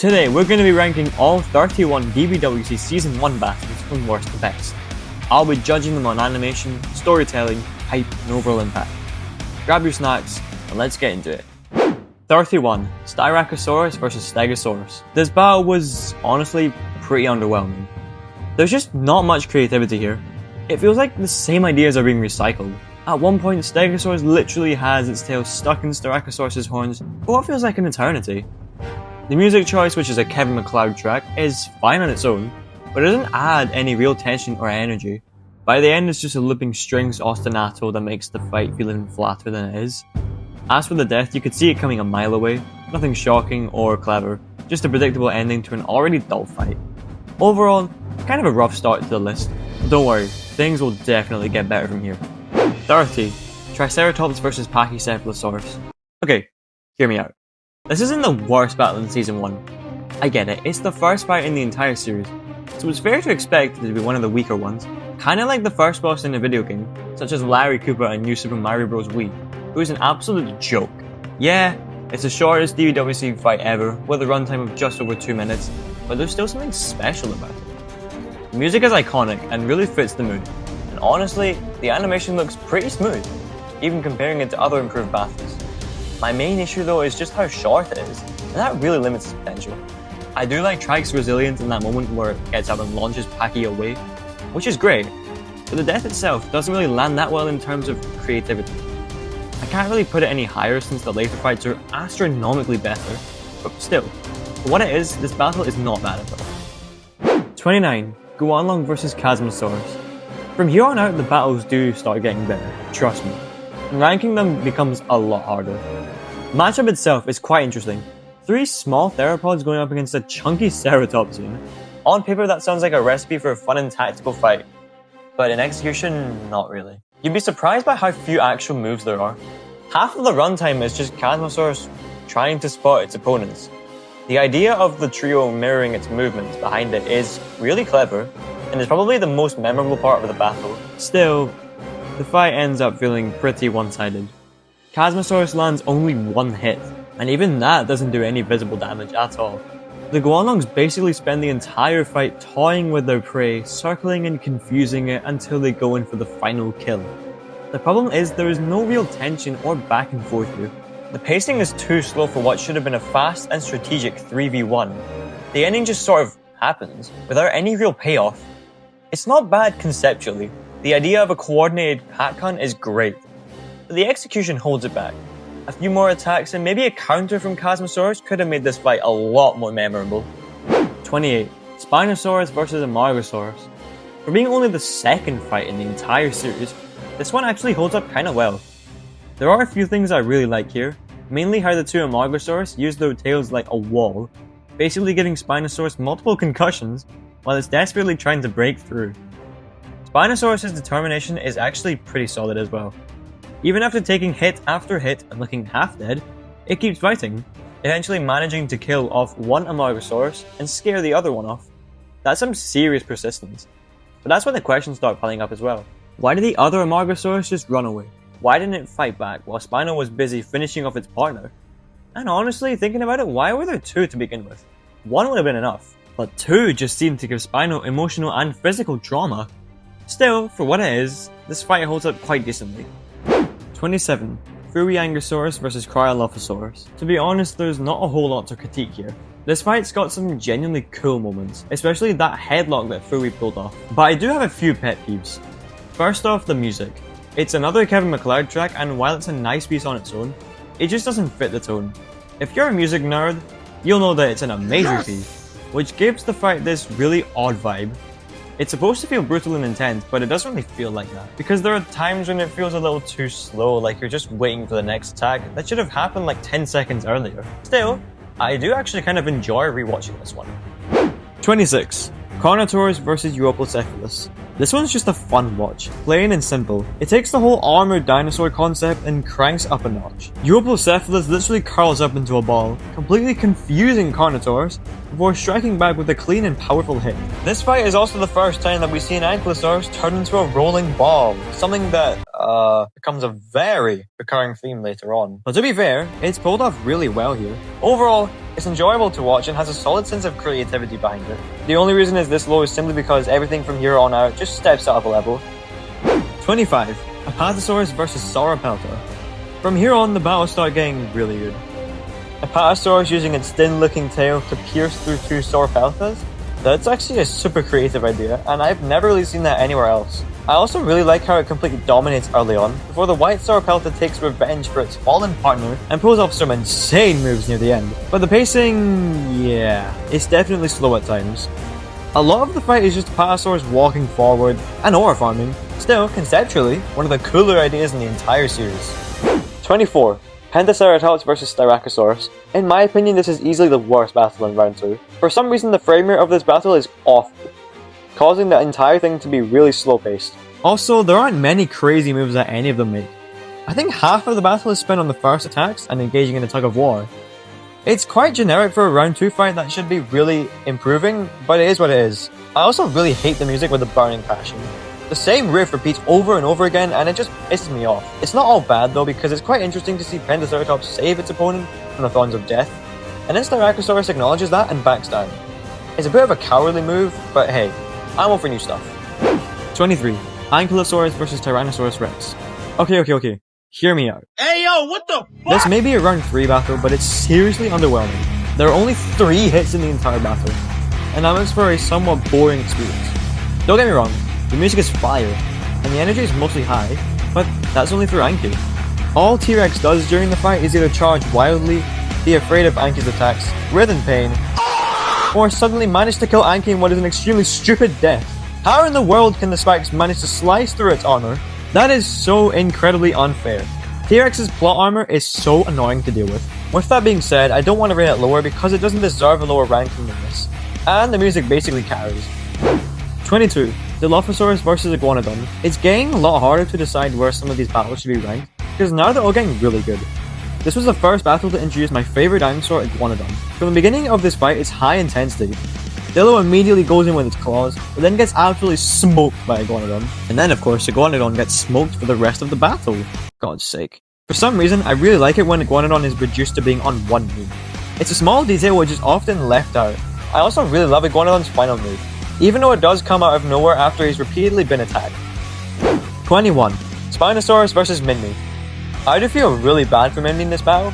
Today we're going to be ranking all 31 DBWC Season 1 battles from worst to best. I'll be judging them on animation, storytelling, hype and overall impact. Grab your snacks and let's get into it. 31. Styracosaurus vs Stegosaurus. This battle was honestly pretty underwhelming. There's just not much creativity here. It feels like the same ideas are being recycled. At one point, Stegosaurus literally has its tail stuck in Styracosaurus' horns for what feels like an eternity. The music choice, which is a Kevin MacLeod track, is fine on its own, but it doesn't add any real tension or energy. By the end, it's just a looping strings ostinato that makes the fight feel even flatter than it is. As for the death, you could see it coming a mile away. Nothing shocking or clever, just a predictable ending to an already dull fight. Overall, kind of a rough start to the list, but don't worry, things will definitely get better from here. 30. Triceratops vs Pachycephalosaurus. Okay, hear me out. This isn't the worst battle in Season 1. I get it, it's the first fight in the entire series, so it's fair to expect it to be one of the weaker ones, kinda like the first boss in a video game, such as Larry Cooper and New Super Mario Bros. Wii, who's an absolute joke. Yeah, it's the shortest DBWC fight ever, with a runtime of just over 2 minutes, but there's still something special about it. The music is iconic and really fits the mood, and honestly, the animation looks pretty smooth, even comparing it to other improved battles. My main issue though is just how short it is, and that really limits its potential. I do like Trax's resilience in that moment where it gets up and launches Packy away, which is great, but the death itself doesn't really land that well in terms of creativity. I can't really put it any higher since the later fights are astronomically better, but still, for what it is, this battle is not bad at all. 29. Guanlong vs Chasmosaurus. From here on out, the battles do start getting better, trust me. Ranking them becomes a lot harder. The matchup itself is quite interesting. 3 small theropods going up against a chunky ceratopsian. On paper that sounds like a recipe for a fun and tactical fight, but in execution, not really. You'd be surprised by how few actual moves there are. Half of the runtime is just Chasmosaurus trying to spot its opponents. The idea of the trio mirroring its movements behind it is really clever, and is probably the most memorable part of the battle. Still, the fight ends up feeling pretty one-sided. Chasmosaurus lands only 1 hit, and even that doesn't do any visible damage at all. The Guanlongs basically spend the entire fight toying with their prey, circling and confusing it until they go in for the final kill. The problem is there is no real tension or back and forth here. The pacing is too slow for what should have been a fast and strategic 3v1. The ending just sort of happens, without any real payoff. It's not bad conceptually. The idea of a coordinated pack hunt is great, but the execution holds it back. A few more attacks and maybe a counter from Chasmosaurus could have made this fight a lot more memorable. 28. Spinosaurus vs Amargasaurus. For being only the second fight in the entire series, this one actually holds up kinda well. There are a few things I really like here, mainly how the two Amargasaurus use their tails like a wall, basically giving Spinosaurus multiple concussions while it's desperately trying to break through. Spinosaurus' determination is actually pretty solid as well. Even after taking hit after hit and looking half dead, it keeps fighting, eventually managing to kill off one Amargasaurus and scare the other one off. That's some serious persistence. But that's when the questions start piling up as well. Why did the other Amargasaurus just run away? Why didn't it fight back while Spino was busy finishing off its partner? And honestly, thinking about it, why were there 2 to begin with? 1 would have been enough, but 2 just seemed to give Spino emotional and physical trauma. Still, for what it is, this fight holds up quite decently. 27. Furuyangosaurus vs Cryolophosaurus. To be honest, there's not a whole lot to critique here. This fight's got some genuinely cool moments, especially that headlock that Furi pulled off. But I do have a few pet peeves. First off, the music. It's another Kevin MacLeod track, and while it's a nice piece on its own, it just doesn't fit the tone. If you're a music nerd, you'll know that it's in a major key, which gives the fight this really odd vibe. It's supposed to feel brutal and intense, but it doesn't really feel like that, because there are times when it feels a little too slow, like you're just waiting for the next attack that should have happened like 10 seconds earlier. Still, I do actually kind of enjoy rewatching this one. 26. Carnotaurus vs Euoplocephalus. This one's just a fun watch, plain and simple. It takes the whole armored dinosaur concept and cranks up a notch. Euoplocephalus literally curls up into a ball, completely confusing Carnotaurus before striking back with a clean and powerful hit. This fight is also the first time that we see an Ankylosaurus turn into a rolling ball, something that becomes a very recurring theme later on. But to be fair, it's pulled off really well here. Overall, it's enjoyable to watch and has a solid sense of creativity behind it. The only reason it's this low is simply because everything from here on out just steps up a level. 25. Apatosaurus vs Sauropelta. From here on, the battles start getting really good. Apatosaurus using its thin-looking tail to pierce through two Sauropeltas? That's actually a super creative idea, and I've never really seen that anywhere else. I also really like how it completely dominates early on, before the white Sauropelta takes revenge for its fallen partner and pulls off some insane moves near the end. But the pacing, yeah, it's definitely slow at times. A lot of the fight is just Apatosaurus walking forward and aura farming. Still, conceptually, one of the cooler ideas in the entire series. 24. Pentaceratops vs Styracosaurus. In my opinion, this is easily the worst battle in round 2. For some reason, the frame rate of this battle is awful, causing the entire thing to be really slow paced. Also, there aren't many crazy moves that any of them make. I think half of the battle is spent on the first attacks and engaging in a tug of war. It's quite generic for a round 2 fight that should be really improving, but it is what it is. I also really hate the music with the burning passion. The same riff repeats over and over again, and it just pisses me off. It's not all bad though, because it's quite interesting to see Pentaceratops save its opponent from the thorns of death, and then Styracosaurus acknowledges that and backs down. It's a bit of a cowardly move, but hey, I'm all for new stuff. 23. Ankylosaurus vs Tyrannosaurus Rex. Okay. Hear me out. Hey yo, what the fuck? This may be a round 3 battle, but it's seriously underwhelming. There are only 3 hits in the entire battle, and that makes for a somewhat boring experience. Don't get me wrong, the music is fire, and the energy is mostly high, but that's only through Anky. All T-Rex does during the fight is either charge wildly, be afraid of Anky's attacks, writhe in pain, or suddenly manage to kill Anky in what is an extremely stupid death. How in the world can the spikes manage to slice through its armor? That is so incredibly unfair. T-Rex's plot armor is so annoying to deal with. With that being said, I don't want to rate it lower because it doesn't deserve a lower ranking than this. And the music basically carries. 22. Dilophosaurus vs Iguanodon. It's getting a lot harder to decide where some of these battles should be ranked, because now they're all getting really good. This was the first battle to introduce my favorite dinosaur, Iguanodon. From the beginning of this fight, it's high intensity. Dillo immediately goes in with its claws, but then gets absolutely smoked by Iguanodon. And then of course, Iguanodon gets smoked for the rest of the battle. God's sake. For some reason, I really like it when Iguanodon is reduced to being on one move. It's a small detail which is often left out. I also really love Iguanodon's final move, even though it does come out of nowhere after he's repeatedly been attacked. 21. Spinosaurus vs Minmi. I do feel really bad for Minmi in this battle.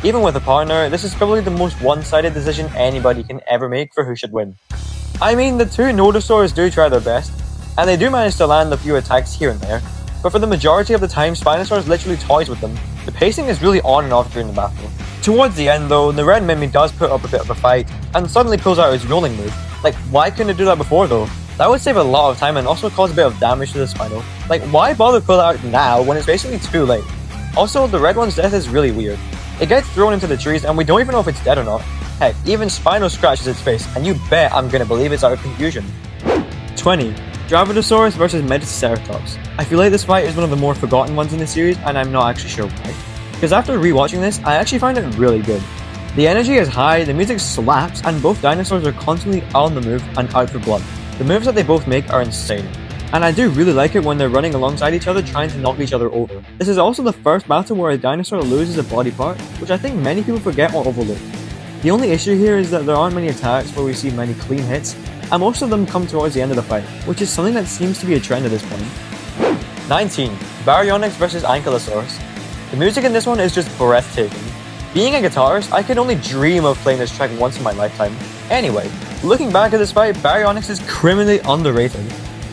Even with a partner, this is probably the most one-sided decision anybody can ever make for who should win. I mean, the two Nodosaurs do try their best, and they do manage to land a few attacks here and there, but for the majority of the time, Spinosaurus literally toys with them. The pacing is really on and off during the battle. Towards the end though, the red Minmi does put up a bit of a fight, and suddenly pulls out his rolling move. Like, why couldn't it do that before though? That would save a lot of time and also cause a bit of damage to the Spino. Like, why bother pull it out now when it's basically too late? Also, the red one's death is really weird. It gets thrown into the trees and we don't even know if it's dead or not. Heck, even Spino scratches its face, and you bet I'm gonna believe it's out of confusion. 20. Dravidosaurus vs Metaceratops. I feel like this fight is one of the more forgotten ones in the series, and I'm not actually sure why. Because after rewatching this, I actually find it really good. The energy is high, the music slaps, and both dinosaurs are constantly on the move and out for blood. The moves that they both make are insane. And I do really like it when they're running alongside each other trying to knock each other over. This is also the first battle where a dinosaur loses a body part, which I think many people forget or overlook. The only issue here is that there aren't many attacks where we see many clean hits, and most of them come towards the end of the fight, which is something that seems to be a trend at this point. 19. Baryonyx vs Ankylosaurus. The music in this one is just breathtaking. Being a guitarist, I could only dream of playing this track once in my lifetime. Anyway, looking back at this fight, Baryonyx is criminally underrated.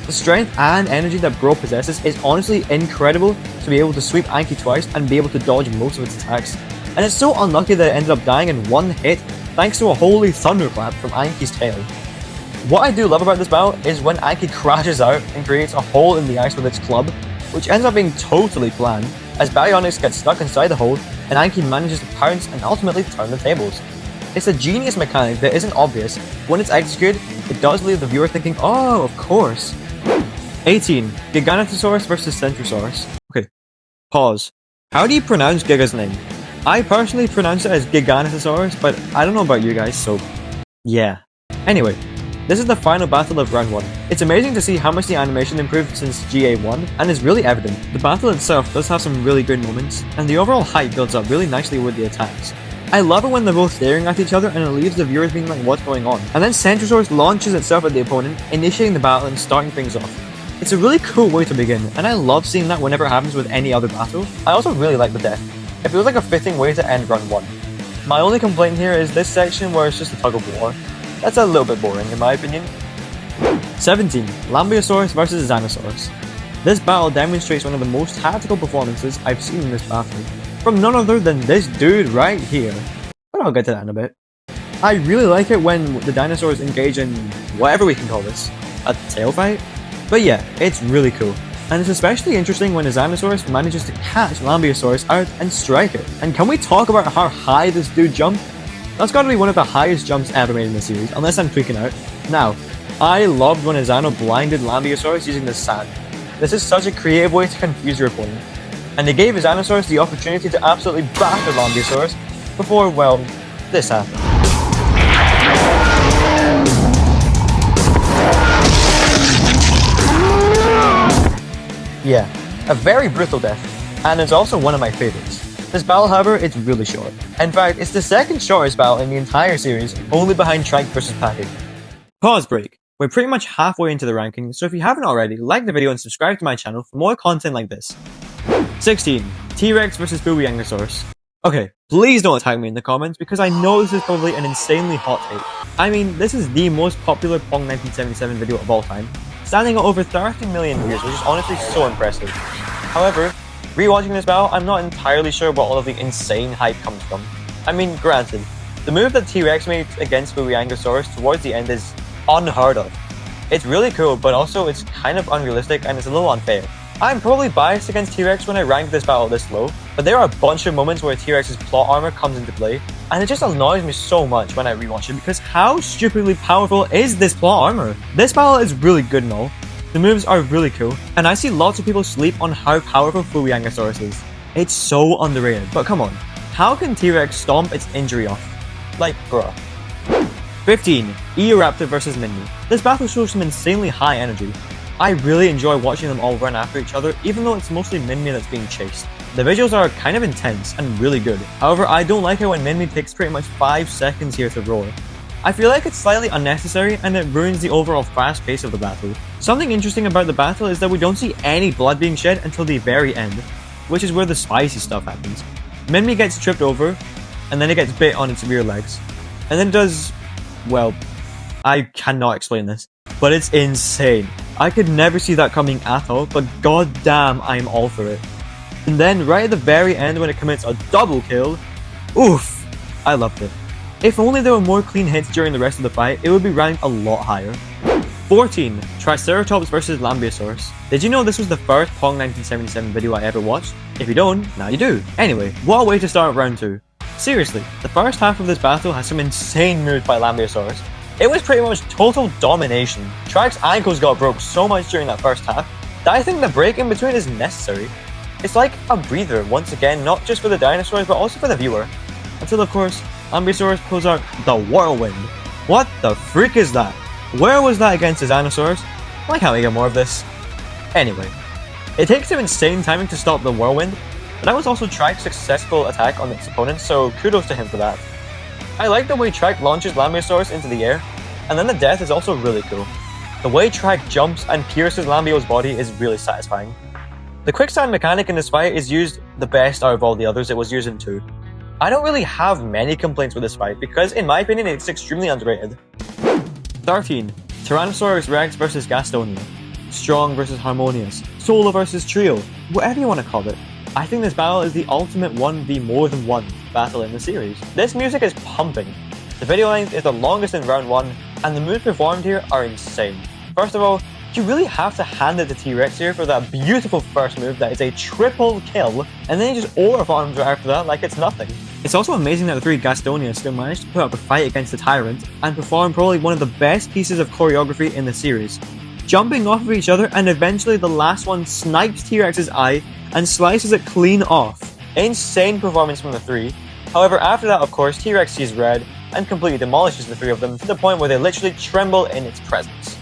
The strength and energy that bro possesses is honestly incredible to be able to sweep Anky twice and be able to dodge most of its attacks. And it's so unlucky that it ended up dying in one hit thanks to a holy thunderclap from Anky's tail. What I do love about this battle is when Anky crashes out and creates a hole in the ice with its club, which ends up being totally planned, as Baryonyx gets stuck inside the hole and Anky manages to pounce and ultimately turn the tables. It's a genius mechanic that isn't obvious. When it's executed, it does leave the viewer thinking, oh, of course. 18. Giganotosaurus vs Centrosaurus. Okay, pause. How do you pronounce Giga's name? I personally pronounce it as Giganotosaurus, but I don't know about you guys, so yeah. Anyway, This is the final battle of round 1. It's amazing to see how much the animation improved since GA1, and is really evident. The battle itself does have some really good moments, and the overall hype builds up really nicely with the attacks. I love it when they're both staring at each other and it leaves the viewers being like, what's going on? And then Centrosaurus launches itself at the opponent, initiating the battle and starting things off. It's a really cool way to begin, and I love seeing that whenever it happens with any other battle. I also really like the death. It feels like a fitting way to end round 1. My only complaint here is this section where it's just a tug of war. That's a little bit boring in my opinion. 17. Lambeosaurus vs Xanosaurus. This battle demonstrates one of the most tactical performances I've seen in this battle, from none other than this dude right here. But I'll get to that in a bit. I really like it when the dinosaurs engage in whatever we can call this, a tail fight? But yeah, it's really cool. And it's especially interesting when a Xanosaurus manages to catch Lambeosaurus out and strike it. And can we talk about how high this dude jumped? That's gotta be one of the highest jumps ever made in the series, unless I'm tweaking out. Now, I loved when a Xano blinded Lambeosaurus using the sand. This is such a creative way to confuse your opponent. And it gave Xanosaurus the opportunity to absolutely batter Lambeosaurus before, well, this happened. Yeah, a very brutal death, and it's also one of my favorites. This battle, however, it's really short. In fact, it's the second shortest battle in the entire series, only behind Trike vs Packy. Pause break. We're pretty much halfway into the ranking, so if you haven't already, like the video and subscribe to my channel for more content like this. 16. T-Rex vs Boobiangosaurus. Okay, please don't attack me in the comments because I know this is probably an insanely hot take. I mean, this is the most popular Pong 1977 video of all time, standing at over 30 million views, which is honestly so impressive. However, rewatching this battle, I'm not entirely sure where all of the insane hype comes from. I mean, granted, the move that T-Rex made against Boobiangosaurus towards the end is unheard of. It's really cool, but also it's kind of unrealistic and it's a little unfair. I'm probably biased against T-Rex when I rank this battle this low, but there are a bunch of moments where T-Rex's plot armor comes into play, and it just annoys me so much when I rewatch it because how stupidly powerful is this plot armor? This battle is really good and all. The moves are really cool, and I see lots of people sleep on how powerful Boobiangosaurus is. It's so underrated, but come on, how can T-Rex stomp its injury off? Like, bruh. 15. Eoraptor vs Minmi. This battle shows some insanely high energy. I really enjoy watching them all run after each other, even though it's mostly Minmi that's being chased. The visuals are kind of intense and really good. However, I don't like it when Minmi takes pretty much 5 seconds here to roar. I feel like it's slightly unnecessary and it ruins the overall fast pace of the battle. Something interesting about the battle is that we don't see any blood being shed until the very end, which is where the spicy stuff happens. Minmi gets tripped over, and then it gets bit on its rear legs. And then it does, well, I cannot explain this, but it's insane. I could never see that coming at all, but goddamn, I'm all for it. And then right at the very end when it commits a double kill, oof, I loved it. If only there were more clean hits during the rest of the fight, it would be ranked a lot higher. 14. Triceratops vs Lambeosaurus. Did you know this was the first Pong 1977 video I ever watched? If you don't, now you do. Anyway, what a way to start round 2. Seriously, the first half of this battle has some insane moves by Lambeosaurus. It was pretty much total domination. Trike's ankles got broke so much during that first half that I think the break in between is necessary. It's like a breather, once again, not just for the dinosaurs but also for the viewer. Until of course, Lambeosaurus pulls out the Whirlwind. What the freak is that? Where was that against the Xanosaurus? Why can't we get more of this? Anyway, it takes some insane timing to stop the Whirlwind, but that was also Trike's successful attack on its opponent, so kudos to him for that. I like the way Trike launches Lambeosaurus into the air, and then the death is also really cool. The way Trike jumps and pierces Lambeo's body is really satisfying. The quicksand mechanic in this fight is used the best out of all the others it was used in 2. I don't really have many complaints with this fight because in my opinion it's extremely underrated. 13. Tyrannosaurus Rex vs Gastonia. Strong vs Harmonious. Solo vs Trio. Whatever you want to call it. I think this battle is the ultimate 1v more than 1 battle in the series. This music is pumping. The video length is the longest in round 1, and the moves performed here are insane. First of all, you really have to hand it to T-Rex here for that beautiful first move that is a triple kill, and then he just overfarms right after that like it's nothing. It's also amazing that the 3 Gastonia still managed to put up a fight against the Tyrant and perform probably one of the best pieces of choreography in the series. Jumping off of each other and eventually the last one snipes T-Rex's eye and slices it clean off. Insane performance from the 3. However, after that, of course, T-Rex sees red and completely demolishes the three of them to the point where they literally tremble in its presence.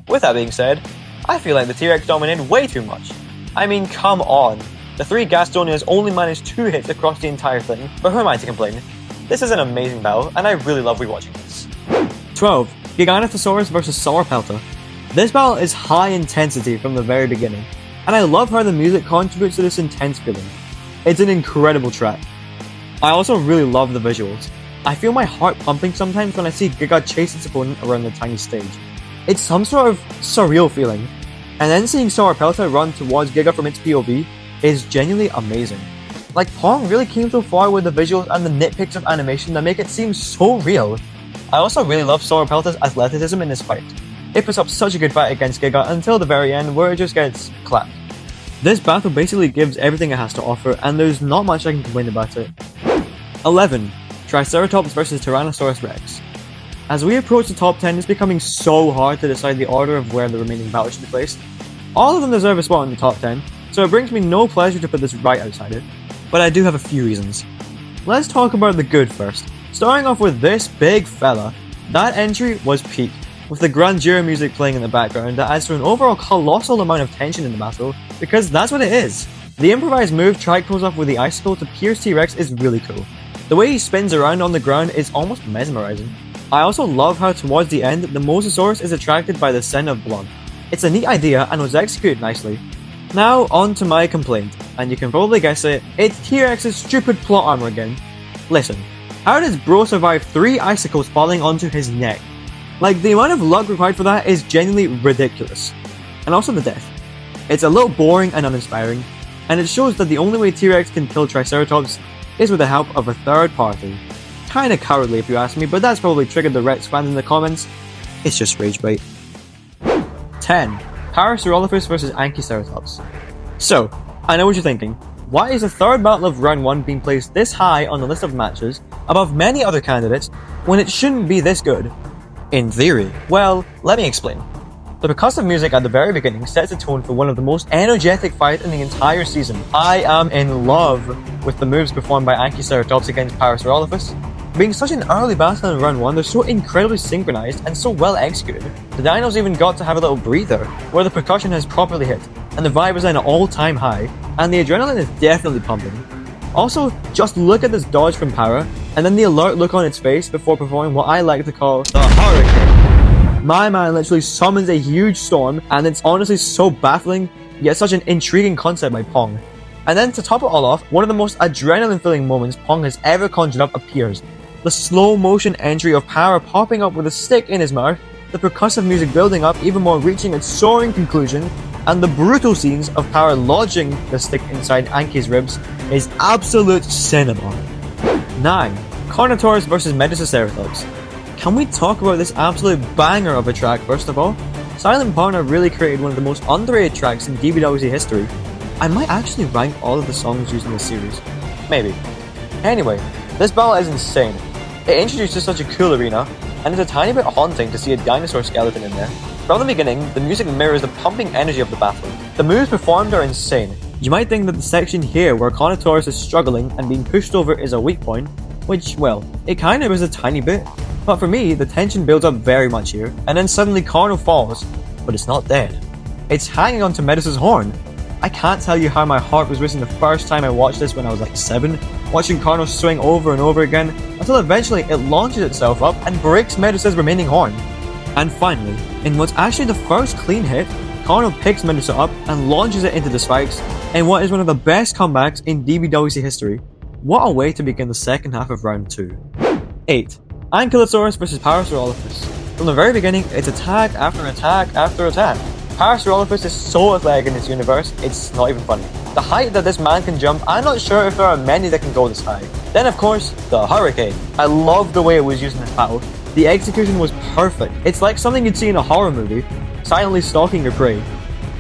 With that being said, I feel like the T-Rex dominated way too much. I mean, come on. The three Gastonians only managed 2 hits across the entire thing, but who am I to complain? This is an amazing battle, and I really love rewatching this. 12. Giganotosaurus vs Sauropelta. This battle is high intensity from the very beginning, and I love how the music contributes to this intense feeling. It's an incredible track. I also really love the visuals. I feel my heart pumping sometimes when I see Giga chase its opponent around the tiny stage. It's some sort of surreal feeling, and then seeing Sauropelta run towards Giga from its POV is genuinely amazing. Like, Pong really came so far with the visuals and the nitpicks of animation that make it seem so real. I also really love Sauropelta's athleticism in this fight. It puts up such a good fight against Giga until the very end where it just gets clapped. This battle basically gives everything it has to offer, and there's not much I can complain about it. 11. Triceratops vs Tyrannosaurus Rex. As we approach the top 10, it's becoming so hard to decide the order of where the remaining battles should be placed. All of them deserve a spot in the top 10, so it brings me no pleasure to put this right outside it. But I do have a few reasons. Let's talk about the good first. Starting off with this big fella. That entry was peak, with the Grandeur music playing in the background that adds to an overall colossal amount of tension in the battle, because that's what it is. The improvised move Trike pulls off with the icicle to pierce T-Rex is really cool. The way he spins around on the ground is almost mesmerizing. I also love how towards the end, the Mosasaurus is attracted by the scent of blood. It's a neat idea and was executed nicely. Now on to my complaint, and you can probably guess it, it's T-Rex's stupid plot armor again. Listen, how does bro survive 3 icicles falling onto his neck? Like, the amount of luck required for that is genuinely ridiculous. And also the death. It's a little boring and uninspiring, and it shows that the only way T-Rex can kill Triceratops is with the help of a third party. Kinda cowardly if you ask me, but that's probably triggered the Rex fans in the comments. It's just rage bait. 10. Parasaurolophus vs Anchiceratops. So, I know what you're thinking. Why is the third battle of round 1 being placed this high on the list of matches, above many other candidates, when it shouldn't be this good? In theory. Well, let me explain. The percussive music at the very beginning sets a tone for one of the most energetic fights in the entire season. I am in love with the moves performed by Anchiceratops against Parasaurolophus. Being such an early battle in round 1, they're so incredibly synchronized and so well executed. The dinos even got to have a little breather, where the percussion has properly hit, and the vibe is at an all-time high, and the adrenaline is definitely pumping. Also, just look at this dodge from Para, and then the alert look on its face before performing what I like to call the Hurricane. My man literally summons a huge storm, and it's honestly so baffling, yet such an intriguing concept by Pong. And then to top it all off, one of the most adrenaline-filling moments Pong has ever conjured up appears. The slow motion entry of Para popping up with a stick in his mouth, the percussive music building up even more, reaching its soaring conclusion, and the brutal scenes of Para lodging the stick inside Anki's ribs is absolute cinema. 9. Carnotaurus vs Metaceratops. Can we talk about this absolute banger of a track first of all? Silent Partner really created one of the most underrated tracks in DBWC history. I might actually rank all of the songs used in this series. Maybe. Anyway, this battle is insane. It introduces such a cool arena, and it's a tiny bit haunting to see a dinosaur skeleton in there. From the beginning, the music mirrors the pumping energy of the battle. The moves performed are insane. You might think that the section here where Carnotaurus is struggling and being pushed over is a weak point, which, well, it kind of is a tiny bit. But for me, the tension builds up very much here, and then suddenly Carno falls, but it's not dead. It's hanging onto Medus's horn. I can't tell you how my heart was racing the first time I watched this when I was like 7, watching Carno swing over and over again, until eventually it launches itself up and breaks Medusa's remaining horn. And finally, in what's actually the first clean hit, Carno picks Medusa up and launches it into the spikes, in what is one of the best comebacks in DBWC history. What a way to begin the second half of round 2. 8. Ankylosaurus vs Parasaurolophus. From the very beginning, it's attack after attack after attack. Parasaurolophus is so athletic in this universe, it's not even funny. The height that this man can jump, I'm not sure if there are many that can go this high. Then of course, the Hurricane. I love the way it was used in this battle. The execution was perfect. It's like something you'd see in a horror movie, silently stalking your prey,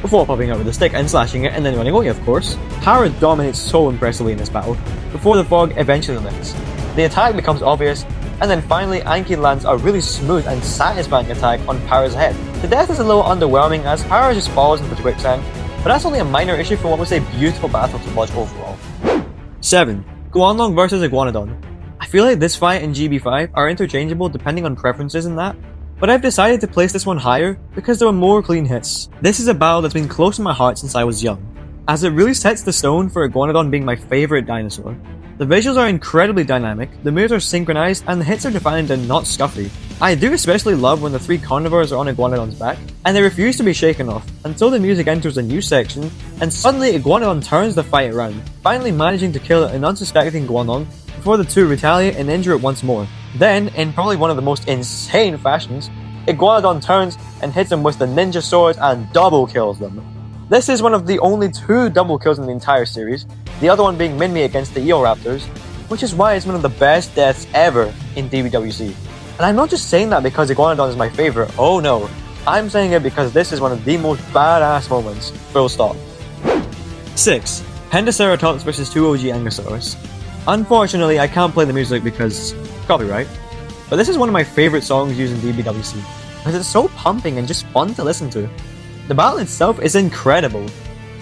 before popping out with a stick and slashing it and then running away, of course. Para dominates so impressively in this battle, before the fog eventually lifts. The attack becomes obvious, and then finally Anki lands a really smooth and satisfying attack on Para's head. The death is a little underwhelming as Para just falls into the quicksand, but that's only a minor issue for what was a beautiful battle to watch overall. 7. Guanlong vs Iguanodon. I I feel like this fight and GB5 are interchangeable depending on preferences and that, but I've decided to place this one higher because there were more clean hits. This is a battle that's been close to my heart since I was young, as it really sets the stone for Iguanodon being my favourite dinosaur. The visuals are incredibly dynamic, the moves are synchronized, and the hits are defined and not scuffy. I do especially love when the three carnivores are on Iguanodon's back, and they refuse to be shaken off until the music enters a new section, and suddenly Iguanodon turns the fight around, finally managing to kill an unsuspecting Iguanodon before the two retaliate and injure it once more. Then, in probably one of the most insane fashions, Iguanodon turns and hits them with the ninja swords and double kills them. This is one of the only two double kills in the entire series, the other one being Minmi against the Eoraptors, which is why it's one of the best deaths ever in DBWC. And I'm not just saying that because Iguanodon is my favourite, oh no, I'm saying it because this is one of the most badass moments, full stop. 6. Pentaceratops vs 2 OG Ankylosaurus. Unfortunately, I can't play the music because copyright, but this is one of my favourite songs used in DBWC, because it's so pumping and just fun to listen to. The battle itself is incredible.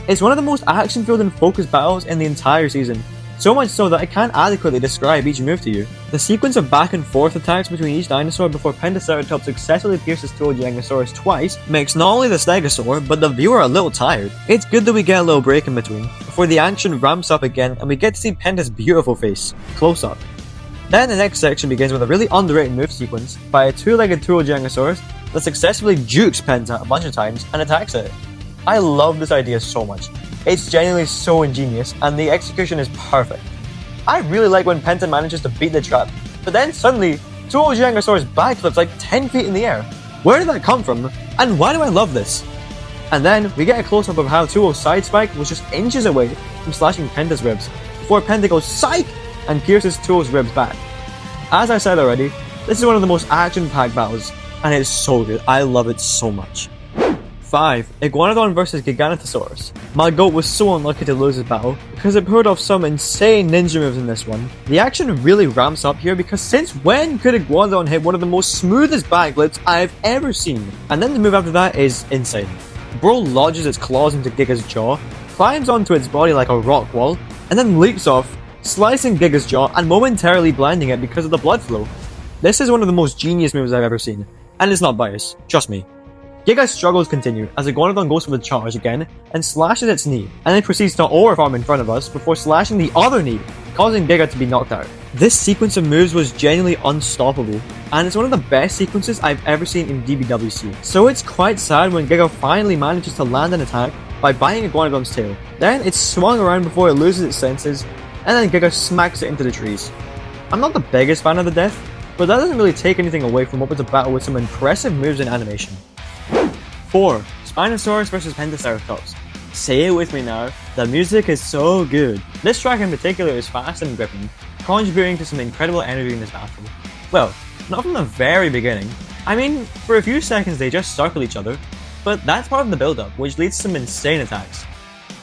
It's one of the most action-filled and focused battles in the entire season, so much so that I can't adequately describe each move to you. The sequence of back and forth attacks between each dinosaur before Pentaceratops successfully pierces 2 OG Ankylosaurus twice makes not only the Stegosaur, but the viewer a little tired. It's good that we get a little break in between, before the action ramps up again and we get to see Penta's beautiful face, close up. Then the next section begins with a really underrated move sequence by a two-legged 2 OG Ankylosaurus that successfully jukes Penta a bunch of times and attacks it. I love this idea so much. It's genuinely so ingenious and the execution is perfect. I really like when Penta manages to beat the trap, but then suddenly 2 OG Ankylosaurus backflips like 10 feet in the air. Where did that come from? And why do I love this? And then we get a close-up of how 2 Side Spike was just inches away from slashing Penta's ribs, before Penta goes psych and pierces 2's ribs back. As I said already, this is one of the most action-packed battles, and it's so good. I love it so much. 5. Iguanodon vs Giganotosaurus. My goat was so unlucky to lose this battle because it pulled off some insane ninja moves in this one. The action really ramps up here because since when could Iguanodon hit one of the most smoothest backflips I've ever seen? And then the move after that is insane. Bro lodges its claws into Giga's jaw, climbs onto its body like a rock wall, and then leaps off, slicing Giga's jaw and momentarily blinding it because of the blood flow. This is one of the most genius moves I've ever seen, and it's not biased, trust me. Giga's struggles continue as Iguanodon goes for the charge again and slashes its knee, and then proceeds to overarm in front of us before slashing the other knee, causing Giga to be knocked out. This sequence of moves was genuinely unstoppable, and it's one of the best sequences I've ever seen in DBWC. So it's quite sad when Giga finally manages to land an attack by biting Iguanodon's tail. Then it's swung around before it loses its senses, and then Giga smacks it into the trees. I'm not the biggest fan of the death, but that doesn't really take anything away from what was a battle with some impressive moves and animation. 4. Spinosaurus vs Pentaceratops. Say it with me now, the music is so good. This track in particular is fast and gripping, contributing to some incredible energy in this battle. Well, not from the very beginning. I mean, for a few seconds they just circle each other, but that's part of the build-up, which leads to some insane attacks.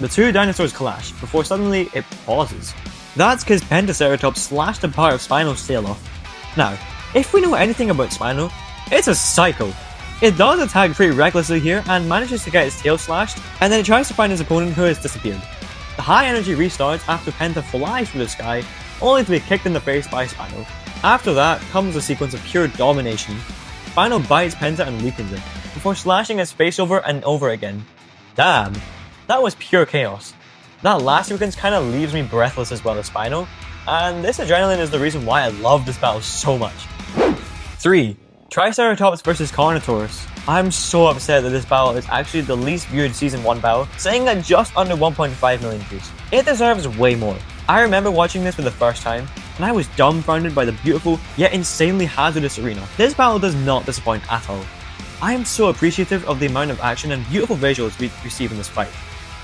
The two dinosaurs clash, before suddenly it pauses. That's because Pentaceratops slashed a part of Spino's tail off. Now, if we know anything about Spino, it's a psycho. It does attack pretty recklessly here and manages to get its tail slashed, and then it tries to find his opponent who has disappeared. The high energy restarts after Penta flies through the sky, only to be kicked in the face by Spino. After that comes a sequence of pure domination. Spino bites Penta and weakens it, before slashing its face over and over again. Damn, that was pure chaos. That last sequence kinda leaves me breathless as well as Spino, and this adrenaline is the reason why I love this battle so much. 3. Triceratops vs Carnotaurus. I'm so upset that this battle is actually the least viewed Season 1 battle, sitting at just under 1.5 million views. It deserves way more. I remember watching this for the first time, and I was dumbfounded by the beautiful, yet insanely hazardous arena. This battle does not disappoint at all. I am so appreciative of the amount of action and beautiful visuals we receive in this fight.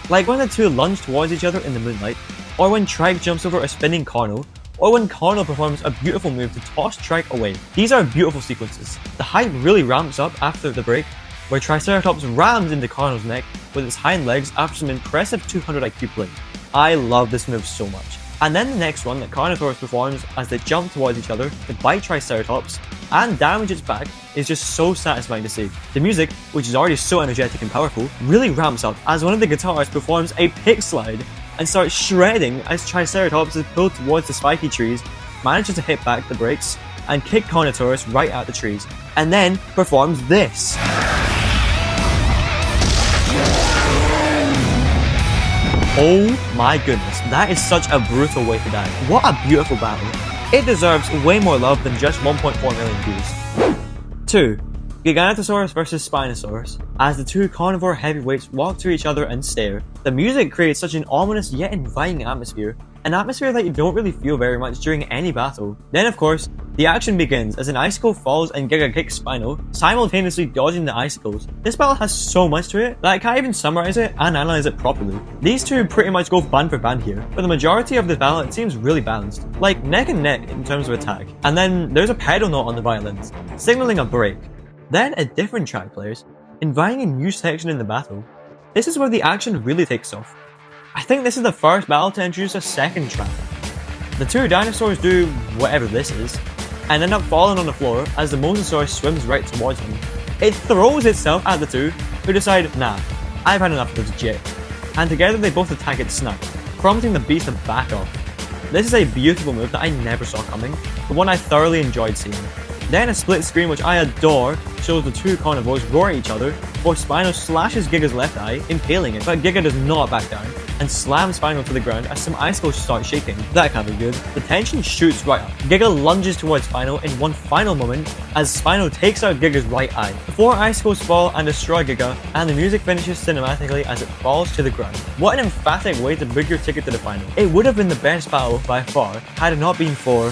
Like when the two lunge towards each other in the moonlight, or when Trike jumps over a spinning Carno, or when Carno performs a beautiful move to toss Trike away. These are beautiful sequences. The hype really ramps up after the break, where Triceratops rams into Carno's neck with its hind legs after some impressive 200 IQ play. I love this move so much. And then the next one that Carnotaurus performs as they jump towards each other to bite Triceratops and damage its back is just so satisfying to see. The music, which is already so energetic and powerful, really ramps up as one of the guitars performs a pick slide and starts shredding as Triceratops is pulled towards the spiky trees, manages to hit back the brakes and kick Carnotaurus right out the trees, and then performs this. Oh my goodness, that is such a brutal way to die. What a beautiful battle. It deserves way more love than just 1.4 million views. 2. Giganotosaurus vs Spinosaurus. As the two carnivore heavyweights walk to each other and stare, the music creates such an ominous yet inviting atmosphere, an atmosphere that you don't really feel very much during any battle. Then of course, the action begins as an icicle falls and Giga kicks Spino, simultaneously dodging the icicles. This battle has so much to it that I can't even summarize it and analyze it properly. These two pretty much go band for band here. For the majority of the battle, it seems really balanced, like neck and neck in terms of attack. And then there's a pedal note on the violins, signaling a break. Then a different track plays, inviting a new section in the battle. This is where the action really takes off. I think this is the first battle to introduce a second track. The two dinosaurs do whatever this is, and end up falling on the floor as the Mosasaurus swims right towards them. It throws itself at the two, who decide, nah, I've had enough of this jit. And together they both attack its snout, prompting the beast to back off. This is a beautiful move that I never saw coming, but one I thoroughly enjoyed seeing. Then a split screen which I adore shows the two carnivores roar at each other before Spino slashes Giga's left eye, impaling it, but Giga does not back down and slams Spino to the ground as some icicles start shaking. That can't be good. The tension shoots right up. Giga lunges towards Spino in one final moment as Spino takes out Giga's right eye. The four icicles fall and destroy Giga, and the music finishes cinematically as it falls to the ground. What an emphatic way to book your ticket to the final. It would have been the best battle by far had it not been for...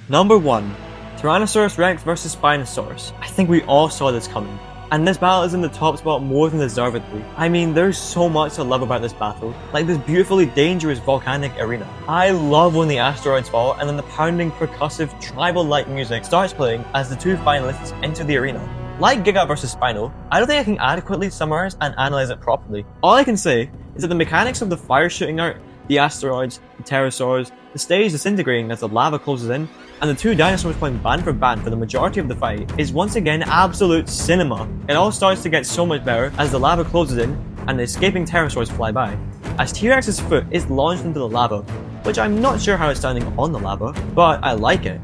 Number 1. Tyrannosaurus Rex vs Spinosaurus. I think we all saw this coming, and this battle is in the top spot more than deservedly. I mean, there's so much to love about this battle, like this beautifully dangerous volcanic arena. I love when the asteroids fall and then the pounding, percussive, tribal-like music starts playing as the two finalists enter the arena. Like Giga vs Spino, I don't think I can adequately summarize and analyze it properly. All I can say is that the mechanics of the fire shooting out, the asteroids, the pterosaurs, the stage disintegrating as the lava closes in, and the two dinosaurs playing band for band for the majority of the fight is once again absolute cinema. It all starts to get so much better as the lava closes in and the escaping pterosaurs fly by, as T-Rex's foot is launched into the lava, which I'm not sure how it's standing on the lava, but I like it.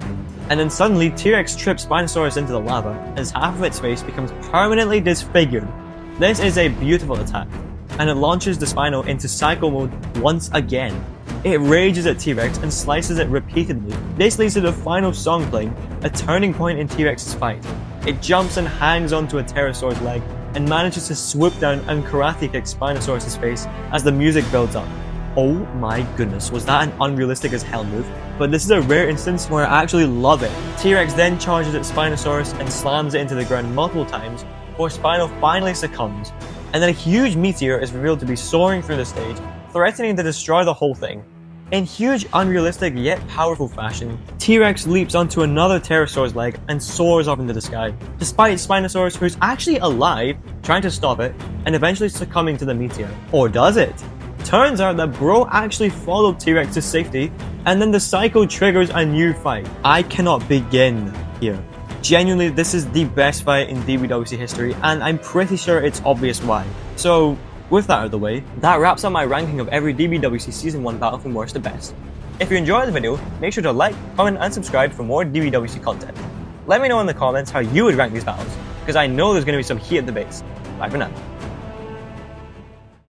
And then suddenly T-Rex trips Spinosaurus into the lava as half of its face becomes permanently disfigured. This is a beautiful attack, and it launches the Spino into psycho mode once again. It rages at T-Rex and slices it repeatedly. This leads to the final song playing, a turning point in T-Rex's fight. It jumps and hangs onto a pterosaur's leg and manages to swoop down and karate kick Spinosaurus' face as the music builds up. Oh my goodness, was that an unrealistic as hell move? But this is a rare instance where I actually love it. T-Rex then charges at Spinosaurus and slams it into the ground multiple times before Spino finally succumbs. And then a huge meteor is revealed to be soaring through the stage, threatening to destroy the whole thing. In huge, unrealistic yet powerful fashion, T-Rex leaps onto another pterosaur's leg and soars off into the sky, despite Spinosaurus, who's actually alive, trying to stop it, and eventually succumbing to the meteor. Or does it? Turns out that bro actually followed T-Rex to safety, and then the cycle triggers a new fight. I cannot begin here. Genuinely, this is the best fight in DBWC history, and I'm pretty sure it's obvious why. So, with that out of the way, that wraps up my ranking of every DBWC Season 1 battle from worst to best. If you enjoyed the video, make sure to like, comment and subscribe for more DBWC content. Let me know in the comments how you would rank these battles, because I know there's going to be some heated debates. Bye for now.